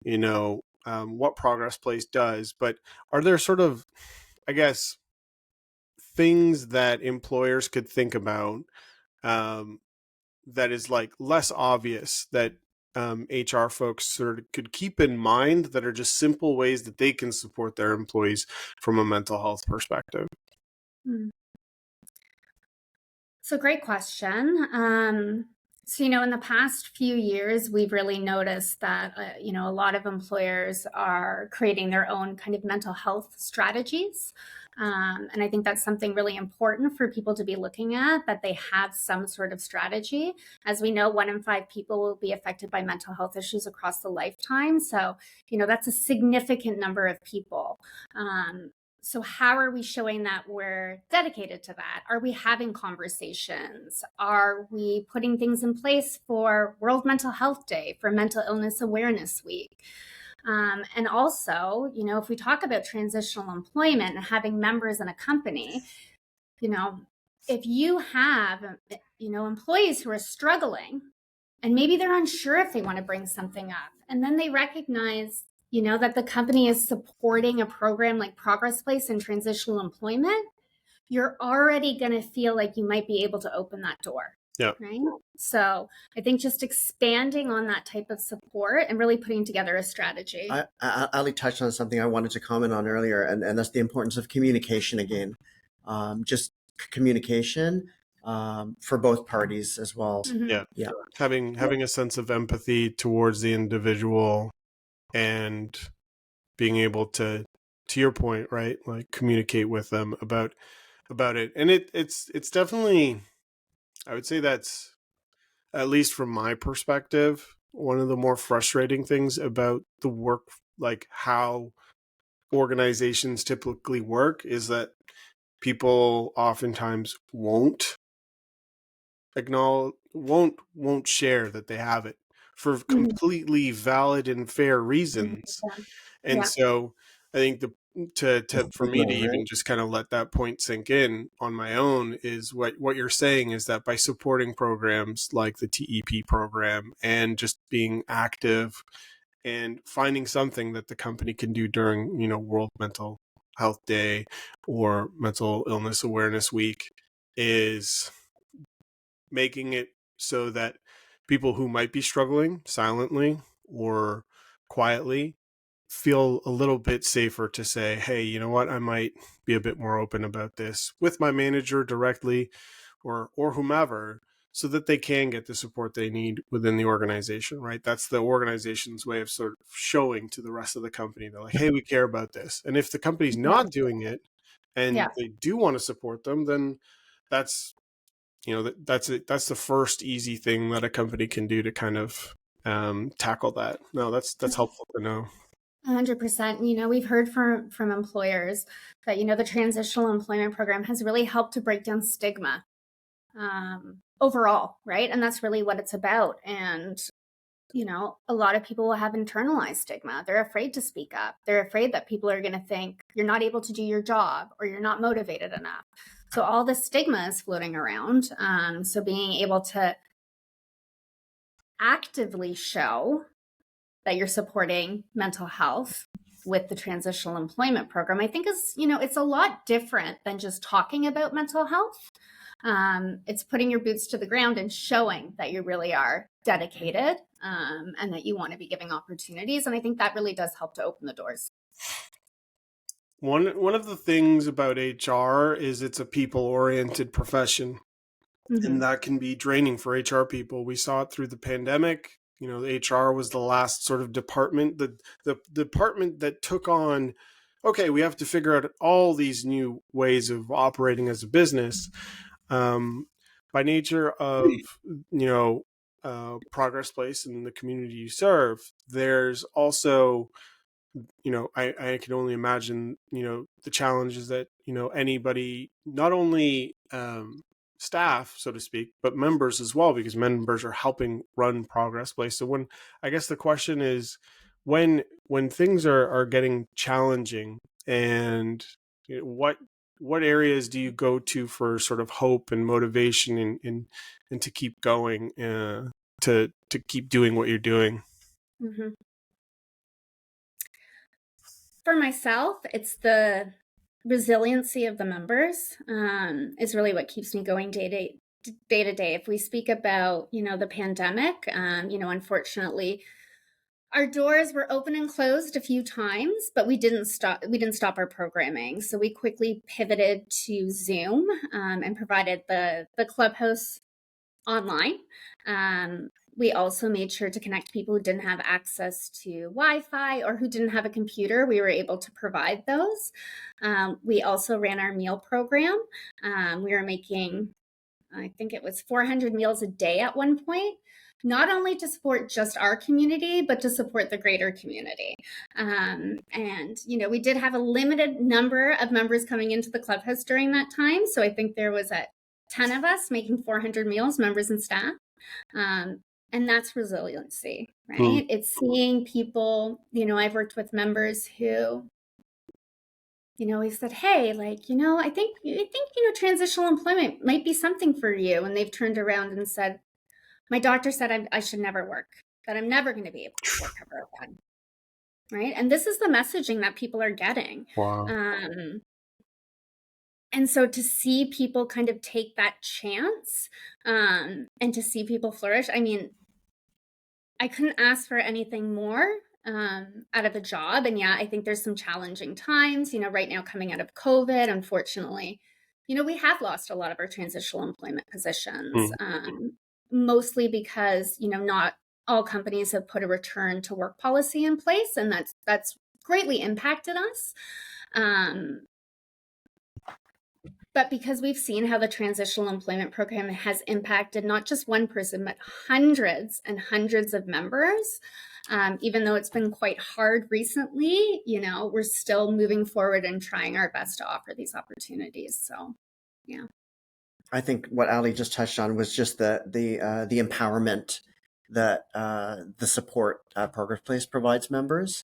what Progress Place does, but are there sort of, I guess, things that employers could think about um, that is like less obvious that HR folks sort of could keep in mind that are just simple ways that they can support their employees from a mental health perspective? So, great question. So, in the past few years, we've really noticed that, a lot of employers are creating their own kind of mental health strategies. And I think that's something really important for people to be looking at, that they have some sort of strategy. As we know, 1 in 5 people will be affected by mental health issues across the lifetime. So, that's a significant number of people. So how are we showing that we're dedicated to that? Are we having conversations? Are we putting things in place for World Mental Health Day, for Mental Illness Awareness Week? And also, if we talk about transitional employment and having members in a company, if you have, employees who are struggling and maybe they're unsure if they want to bring something up, and then they recognize that the company is supporting a program like Progress Place and transitional employment, you're already going to feel like you might be able to open that door. Yeah. Right. So I think just expanding on that type of support and really putting together a strategy. Ali touched on something I wanted to comment on earlier, and that's the importance of communication again. Just communication for both parties as well. Yeah. Yeah. Having a sense of empathy towards the individual and being able to your point, right? Like communicate with them about it. And it's definitely, I would say that's, at least from my perspective, one of the more frustrating things about the work, like how organizations typically work, is that people oftentimes won't acknowledge, won't share that they have it for completely valid and fair reasons. And so I think for me to even just kind of let that point sink in on my own is what you're saying is that by supporting programs like the TEP program and just being active and finding something that the company can do during, World Mental Health Day or Mental Illness Awareness Week, is making it so that people who might be struggling silently or quietly feel a little bit safer to say, hey, you know what, I might be a bit more open about this with my manager directly or whomever, so that they can get the support they need within the organization, right? That's the organization's way of sort of showing to the rest of the company. They're like, hey, we care about this. And if the company's not doing it and they do want to support them, then that's, that's the first easy thing that a company can do to kind of tackle that. No, that's helpful to know. 100%. We've heard from employers that, the transitional employment program has really helped to break down stigma overall, right? And that's really what it's about. And, a lot of people will have internalized stigma. They're afraid to speak up. They're afraid that people are going to think you're not able to do your job or you're not motivated enough. So all this stigma is floating around. So being able to actively show that you're supporting mental health with the transitional employment program, I think is, it's a lot different than just talking about mental health. It's putting your boots to the ground and showing that you really are dedicated and that you want to be giving opportunities. And I think that really does help to open the doors. One of the things about HR is it's a people-oriented profession, and that can be draining for HR people. We saw it through the pandemic. The HR was the last sort of department, the department that took on, okay, we have to figure out all these new ways of operating as a business. By nature of, Progress Place and the community you serve, there's also, I can only imagine, the challenges that, anybody, not only staff, so to speak, but members as well, because members are helping run Progress Place. So I guess the question is, when things are getting challenging, and what areas do you go to for sort of hope and motivation and to keep going, to keep doing what you're doing? For myself, it's the resiliency of the members is really what keeps me going day to day. If we speak about, the pandemic, unfortunately, our doors were open and closed a few times, but we didn't stop our programming. So we quickly pivoted to Zoom and provided the Clubhouse online. We also made sure to connect people who didn't have access to Wi-Fi or who didn't have a computer. We were able to provide those. We also ran our meal program. We were making, I think it was 400 meals a day at one point, not only to support just our community, but to support the greater community. And, we did have a limited number of members coming into the clubhouse during that time. So I think there was 10 of us making 400 meals, members and staff. And that's resiliency, right? It's seeing people, I've worked with members who, we've said, hey, I think, transitional employment might be something for you. And they've turned around and said, my doctor said I should never work, that I'm never going to be able to work ever again. Right. And this is the messaging that people are getting. Wow. And so to see people kind of take that chance and to see people flourish, I mean, I couldn't ask for anything more out of a job. And yeah, I think there's some challenging times, right now coming out of COVID, unfortunately, we have lost a lot of our transitional employment positions, mostly because, not all companies have put a return to work policy in place. And that's greatly impacted us. But because we've seen how the transitional employment program has impacted not just one person, but hundreds and hundreds of members, even though it's been quite hard recently, we're still moving forward and trying our best to offer these opportunities. So, yeah. I think what Ali just touched on was just the empowerment that the support Progress Place provides members.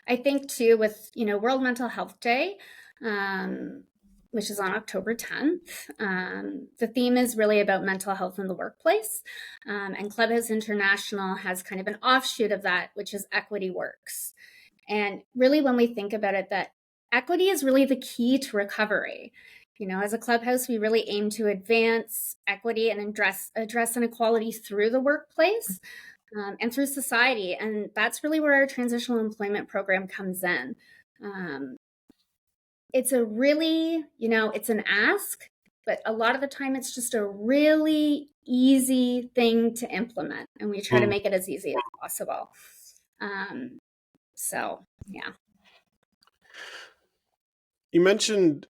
I think too, with World Mental Health Day, which is on October 10th. The theme is really about mental health in the workplace. And Clubhouse International has kind of an offshoot of that, which is Equity Works. And really, when we think about it, that equity is really the key to recovery. As a clubhouse, we really aim to advance equity and address inequality through the workplace and through society. And that's really where our transitional employment program comes in. It's a really, it's an ask, but a lot of the time it's just a really easy thing to implement. And we try to make it as easy as possible. So, yeah. You mentioned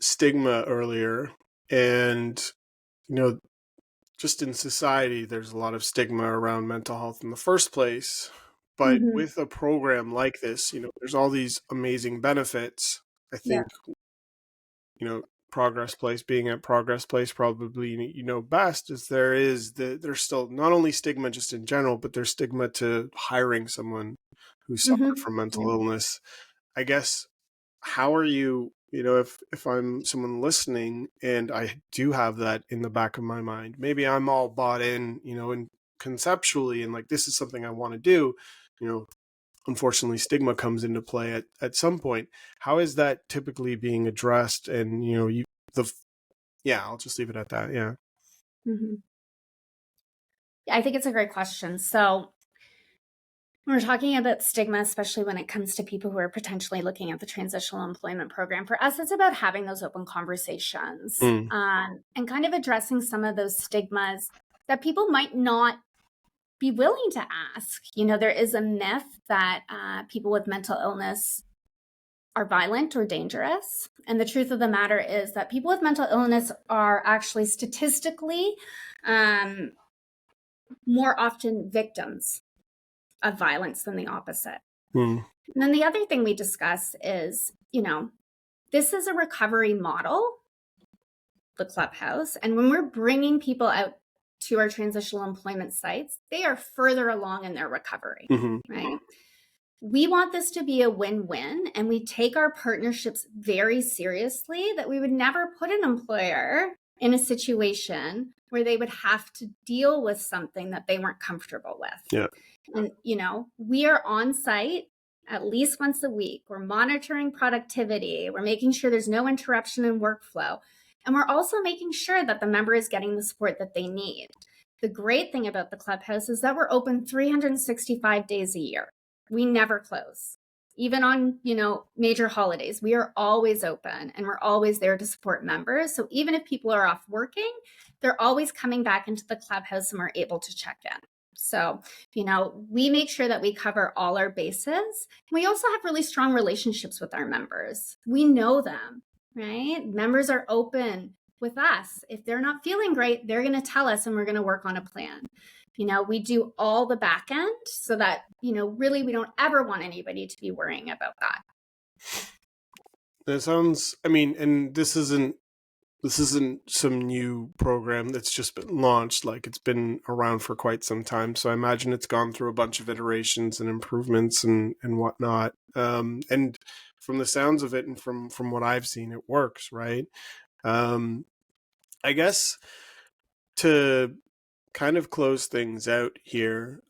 stigma earlier, and, just in society, there's a lot of stigma around mental health in the first place. But with a program like this, there's all these amazing benefits. I think, Progress Place, being at Progress Place, probably best is there's still not only stigma just in general, but there's stigma to hiring someone who suffered from mental illness. I guess, how are you, if I'm someone listening and I do have that in the back of my mind, maybe I'm all bought in, and conceptually, and like, this is something I want to do, unfortunately, stigma comes into play at some point. How is that typically being addressed? And, I'll just leave it at that. Yeah. Yeah, I think it's a great question. So when we're talking about stigma, especially when it comes to people who are potentially looking at the transitional employment program, for us, it's about having those open conversations and kind of addressing some of those stigmas that people might not be willing to ask. There is a myth that people with mental illness are violent or dangerous. And the truth of the matter is that people with mental illness are actually statistically more often victims of violence than the opposite. And then the other thing we discuss is, this is a recovery model, the Clubhouse. And when we're bringing people out to our transitional employment sites, they are further along in their recovery, right? We want this to be a win-win, and we take our partnerships very seriously, that we would never put an employer in a situation where they would have to deal with something that they weren't comfortable with. Yeah. And, we are on site at least once a week. We're monitoring productivity. We're making sure there's no interruption in workflow. And we're also making sure that the member is getting the support that they need. The great thing about the Clubhouse is that we're open 365 days a year. We never close. even on, major holidays. We are always open and we're always there to support members. So even if people are off working, they're always coming back into the clubhouse and we're able to check in. So, we make sure that we cover all our bases. We also have really strong relationships with our members. We know them, right? Members are open with us. If they're not feeling great, they're going to tell us and we're going to work on a plan. We do all the back end so that, really we don't ever want anybody to be worrying about that. That sounds, and this isn't some new program that's just been launched. Like, it's been around for quite some time. So I imagine it's gone through a bunch of iterations and improvements and whatnot. And from the sounds of it and from what I've seen, it works, right? I guess to kind of close things out here,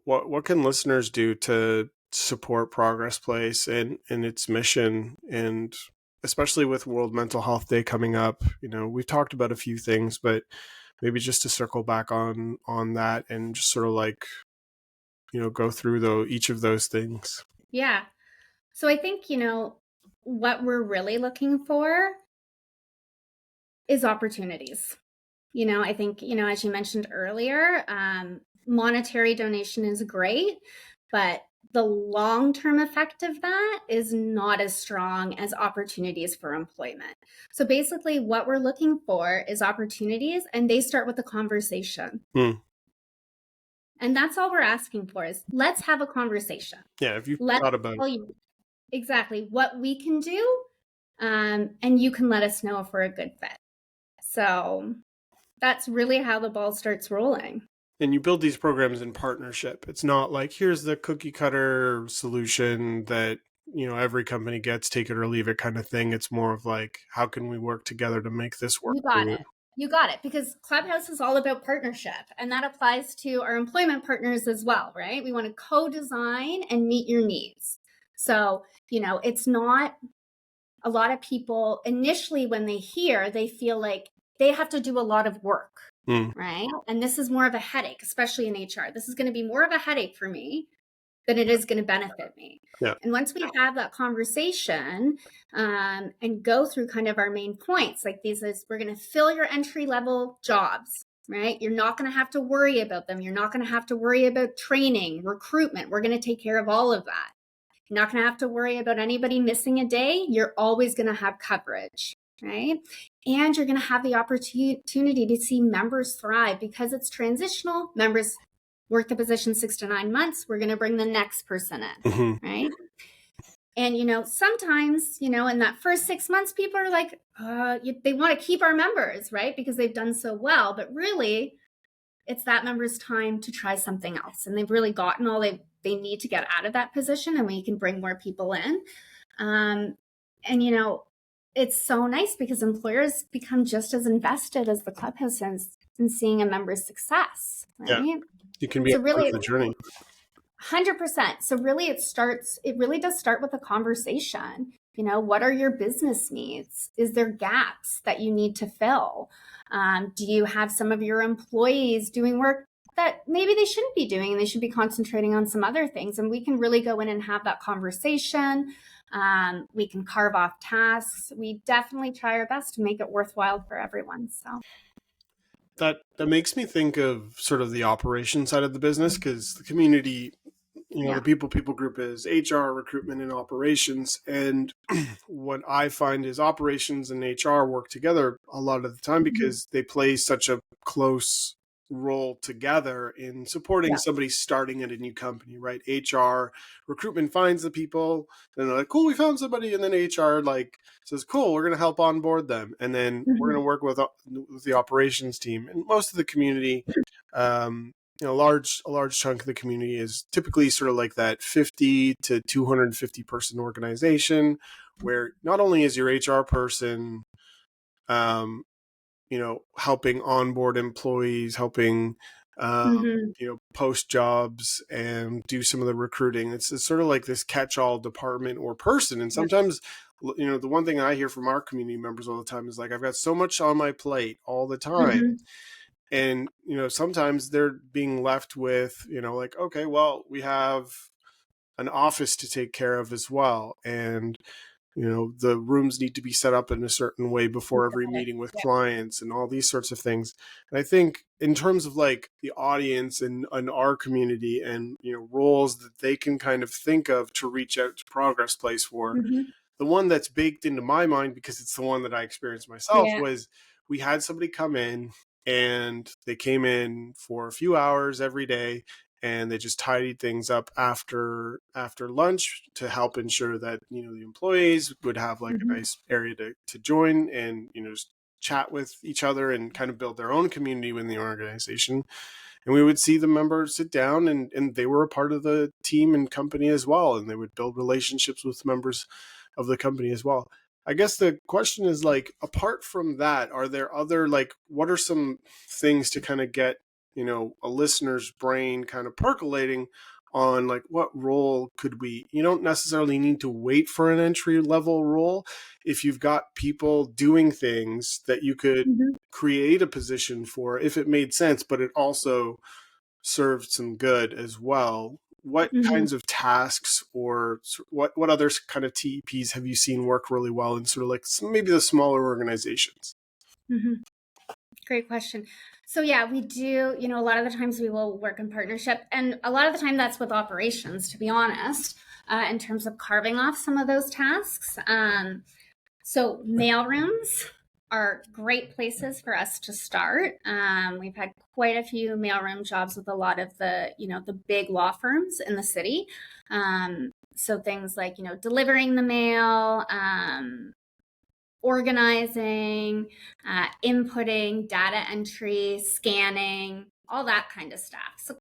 what can listeners do to support Progress Place and its mission, and especially with World Mental Health Day coming up? We've talked about a few things, but maybe just to circle back on that and just sort of like, go through each of those things. Yeah. So I think, what we're really looking for is opportunities. I think, as you mentioned earlier, monetary donation is great, but the long-term effect of that is not as strong as opportunities for employment. So basically what we're looking for is opportunities, and they start with a conversation. And that's all we're asking for is let's have a conversation. Yeah, if you've thought about exactly what we can do, and you can let us know if we're a good fit. So that's really how the ball starts rolling. And you build these programs in partnership. It's not like, here's the cookie cutter solution that, every company gets, take it or leave it kind of thing. It's more of like, how can we work together to make this work? You got it. Because Clubhouse is all about partnership, and that applies to our employment partners as well, right? We want to co-design and meet your needs. So, it's not a lot of people initially when they hear, they feel like they have to do a lot of work. Right? And this is more of a headache, especially in HR. This is going to be more of a headache for me than it is going to benefit me. Yeah. And once we have that conversation and go through kind of our main points, like these is we're going to fill your entry level jobs, right? You're not going to have to worry about them. You're not going to have to worry about training, recruitment. We're going to take care of all of that. You're not going to have to worry about anybody missing a day. You're always going to have coverage. Right? And you're going to have the opportunity to see members thrive because it's transitional. Members work the position 6 to 9 months. We're going to bring the next person in, right? And, sometimes, in that first 6 months, people are like, they want to keep our members, right? Because they've done so well. But really, it's that member's time to try something else. And they've really gotten all they need to get out of that position, and we can bring more people in. And, it's so nice because employers become just as invested as the Clubhouse is in seeing a member's success, right? Yeah. You can be a part of the journey. 100%. So really it really does start with a conversation. What are your business needs? Is there gaps that you need to fill? Do you have some of your employees doing work that maybe they shouldn't be doing and they should be concentrating on some other things? And we can really go in and have that conversation. We can carve off tasks. We definitely try our best to make it worthwhile for everyone. So that makes me think of sort of the operation side of the business, because the community, the people group is HR, recruitment, and operations. And what I find is operations and HR work together a lot of the time because they play such a close role together in supporting somebody starting at a new company, right? HR, recruitment finds the people, and they're like, cool, we found somebody, and then HR says, cool, we're going to help onboard them, and then we're going to work with the operations team. And most of the community, a large chunk of the community is typically sort of like that 50 to 250 person organization, where not only is your HR person helping onboard employees, helping, post jobs and do some of the recruiting. It's sort of like this catch-all department or person. And sometimes, the one thing I hear from our community members all the time is like, I've got so much on my plate all the time. And, sometimes they're being left with, like, okay, well, we have an office to take care of as well. And the rooms need to be set up in a certain way before every meeting with clients and all these sorts of things. And I think in terms of like the audience and our community and, roles that they can kind of think of to reach out to Progress Place for, the one that's baked into my mind, because it's the one that I experienced myself, was we had somebody come in and they came in for a few hours every day, and they just tidied things up after lunch to help ensure that the employees would have like a nice area to join and just chat with each other and kind of build their own community within the organization. And we would see the members sit down and they were a part of the team and company as well, and they would build relationships with members of the company as well. I guess the question is, like, apart from that, are there other, like, what are some things to kind of get a listener's brain kind of percolating on, like, what role could we, you don't necessarily need to wait for an entry level role. If you've got people doing things that you could create a position for, if it made sense, but it also served some good as well, what kinds of tasks or what other kind of TEPs have you seen work really well in sort of like maybe the smaller organizations? Great question. So yeah, we do, a lot of the times we will work in partnership, and a lot of the time that's with operations, to be honest, in terms of carving off some of those tasks. So mailrooms are great places for us to start. We've had quite a few mailroom jobs with a lot of the, the big law firms in the city. So things like, delivering the mail, organizing, inputting, data entry, scanning, all that kind of stuff. So, kind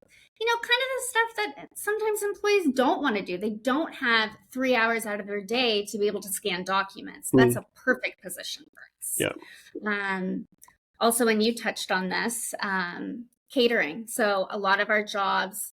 of the stuff that sometimes employees don't want to do. They don't have 3 hours out of their day to be able to scan documents. That's a perfect position for us. Yeah. Also, when you touched on this, catering. So a lot of our jobs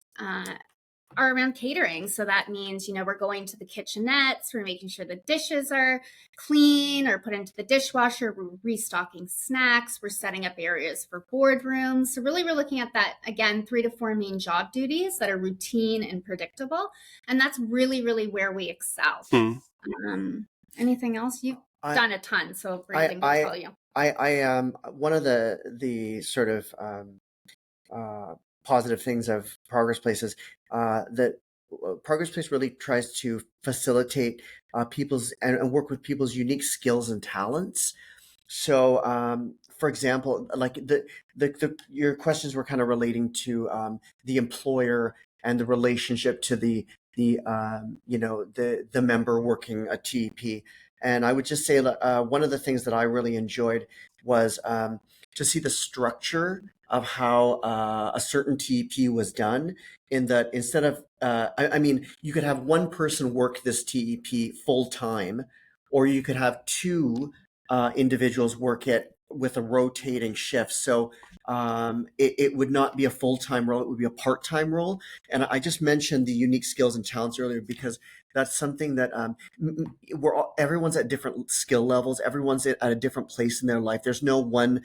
are around catering. So that means, we're going to the kitchenettes, we're making sure the dishes are clean or put into the dishwasher, we're restocking snacks, we're setting up areas for boardrooms. So really, we're looking at that, again, 3 to 4 main job duties that are routine and predictable. And that's really, really where we excel. Anything else? You've done a ton, so Brandon can tell you. One of the sort of positive things of Progress Place is that Progress Place really tries to facilitate people's and work with people's unique skills and talents. So, for example, like your questions were kind of relating to the employer and the relationship to the member working a TEP. And I would just say one of the things that I really enjoyed was to see the structure of how a certain TEP was done, in that instead of, I mean, you could have one person work this TEP full time, or you could have 2 individuals work it with a rotating shift. So it would not be a full-time role, it would be a part-time role. And I just mentioned the unique skills and talents earlier because that's something that everyone's at different skill levels. Everyone's at a different place in their life. There's no one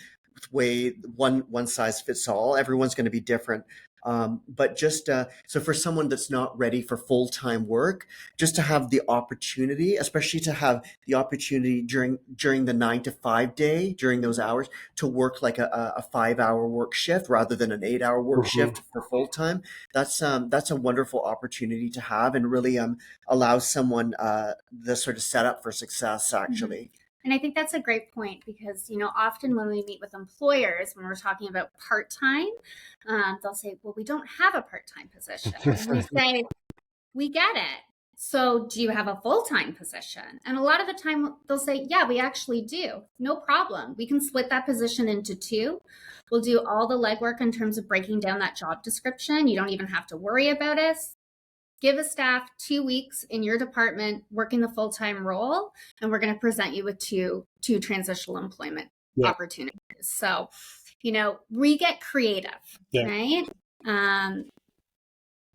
size fits all. Everyone's going to be different. But just so for someone that's not ready for full-time work, just to have the opportunity, especially to have the opportunity during the 9 to 5 day, during those hours, to work like a 5-hour work shift rather than an 8-hour work shift for full-time. That's a wonderful opportunity to have, and really allows someone the sort of setup for success, actually. And I think that's a great point because, often when we meet with employers, when we're talking about part-time, they'll say, well, we don't have a part-time position. And we say, we get it. So do you have a full-time position? And a lot of the time they'll say, yeah, we actually do. No problem. We can split that position into 2. We'll do all the legwork in terms of breaking down that job description. You don't even have to worry about it. Give a staff 2 weeks in your department working the full-time role, and we're going to present you with two transitional employment opportunities. So, we get creative, right?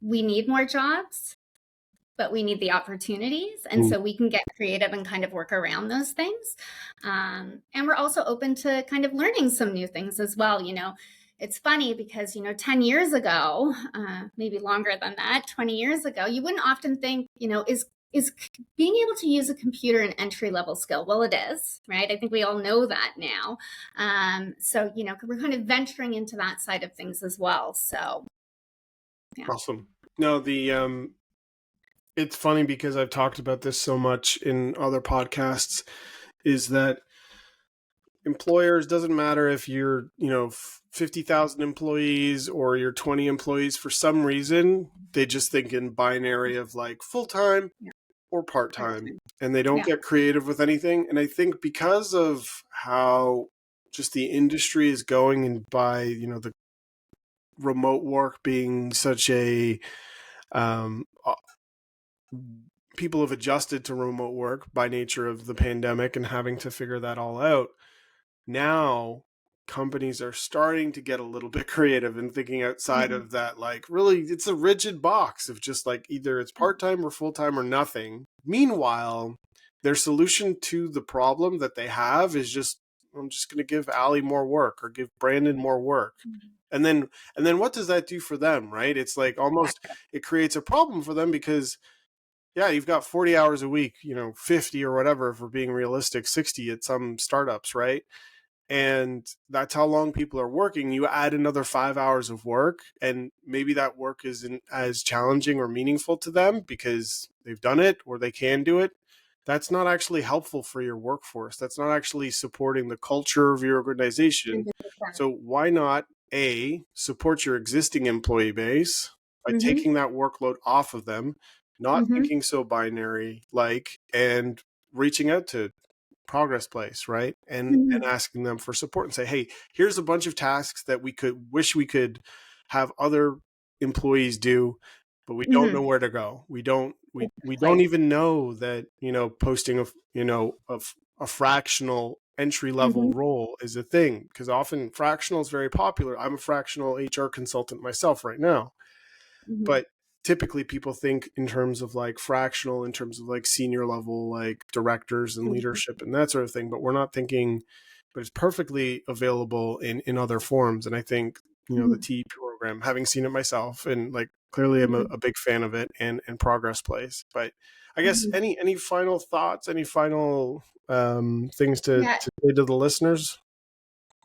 We need more jobs, but we need the opportunities. And so we can get creative and kind of work around those things. And we're also open to kind of learning some new things as well. it's funny because, 10 years ago, maybe longer than that, 20 years ago, you wouldn't often think, is being able to use a computer an entry-level skill? Well, it is, right? I think we all know that now. So, we're kind of venturing into that side of things as well. So, yeah. Awesome. No, it's funny because I've talked about this so much in other podcasts, is that employers, doesn't matter if you're 50,000 employees or you're 20 employees, for some reason they just think in binary of like full-time or part-time, and they don't get creative with anything. And I think because of how just the industry is going, and by the remote work being such a people have adjusted to remote work by nature of the pandemic and having to figure that all out. Now companies are starting to get a little bit creative and thinking outside of that, like, really, it's a rigid box of just like either it's part-time or full-time or nothing. Meanwhile, their solution to the problem that they have is just, I'm just going to give Ali more work or give Brandon more work. And then what does that do for them, right? It's like almost, it creates a problem for them because you've got 40 hours a week, 50 or whatever, if we're being realistic, 60 at some startups, right? And that's how long people are working. You add another 5 hours of work, and maybe that work isn't as challenging or meaningful to them because they've done it or they can do it. That's not actually helpful for your workforce. That's not actually supporting the culture of your organization. So why not, A, support your existing employee base by taking that workload off of them, not thinking so binary, and reaching out to Progress Place, right? And asking them for support and say, hey, here's a bunch of tasks that we wish we could have other employees do, but we don't know where to go. We don't even know that, posting a fractional entry level role is a thing, because often fractional is very popular. I'm a fractional HR consultant myself right now. But typically people think in terms of like fractional, in terms of like senior level, like directors and leadership and that sort of thing. But we're not thinking, but it's perfectly available in other forms. And I think, the TEP program, having seen it myself, and like clearly I'm a big fan of it, and Progress Place. But I guess any final thoughts, any final things to say to the listeners?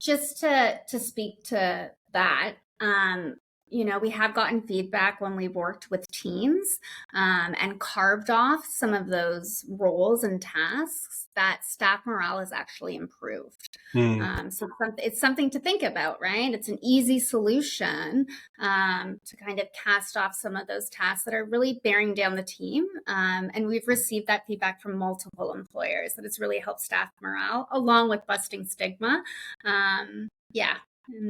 Just to speak to that, we have gotten feedback when we've worked with teams and carved off some of those roles and tasks, that staff morale has actually improved. So it's something to think about, right? It's an easy solution to kind of cast off some of those tasks that are really bearing down the team. And we've received that feedback from multiple employers that it's really helped staff morale, along with busting stigma. And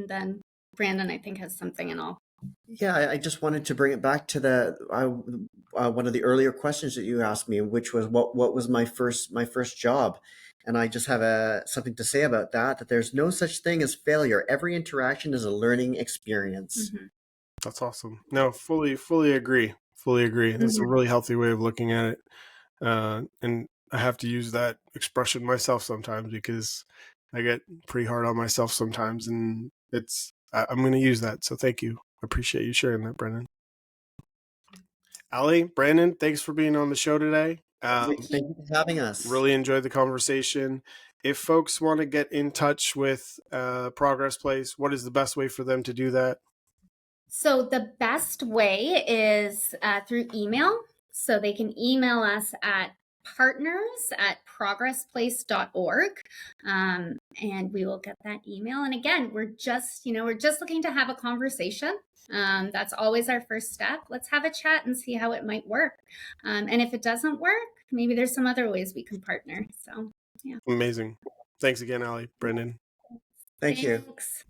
then Brandon, I think, has something, and all. Yeah, I just wanted to bring it back to one of the earlier questions that you asked me, which was what was my first job, and I just have something to say about that. That there's no such thing as failure. Every interaction is a learning experience. That's awesome. No, fully agree. Fully agree. That's a really healthy way of looking at it. And I have to use that expression myself sometimes because I get pretty hard on myself sometimes, and I'm going to use that. So thank you. I appreciate you sharing that, Brendan. Ali, Brandon, thanks for being on the show today. Thank you for having us. Really enjoyed the conversation. If folks want to get in touch with Progress Place, what is the best way for them to do that? So the best way is through email. So they can email us at partners@progressplace.org, and we will get that email. And again, we're just looking to have a conversation. That's always our first step. Let's have a chat and see how it might work. And if it doesn't work, maybe there's some other ways we can partner. So, yeah. Amazing. Thanks again, Ali, Brendan. Thank you. Thanks.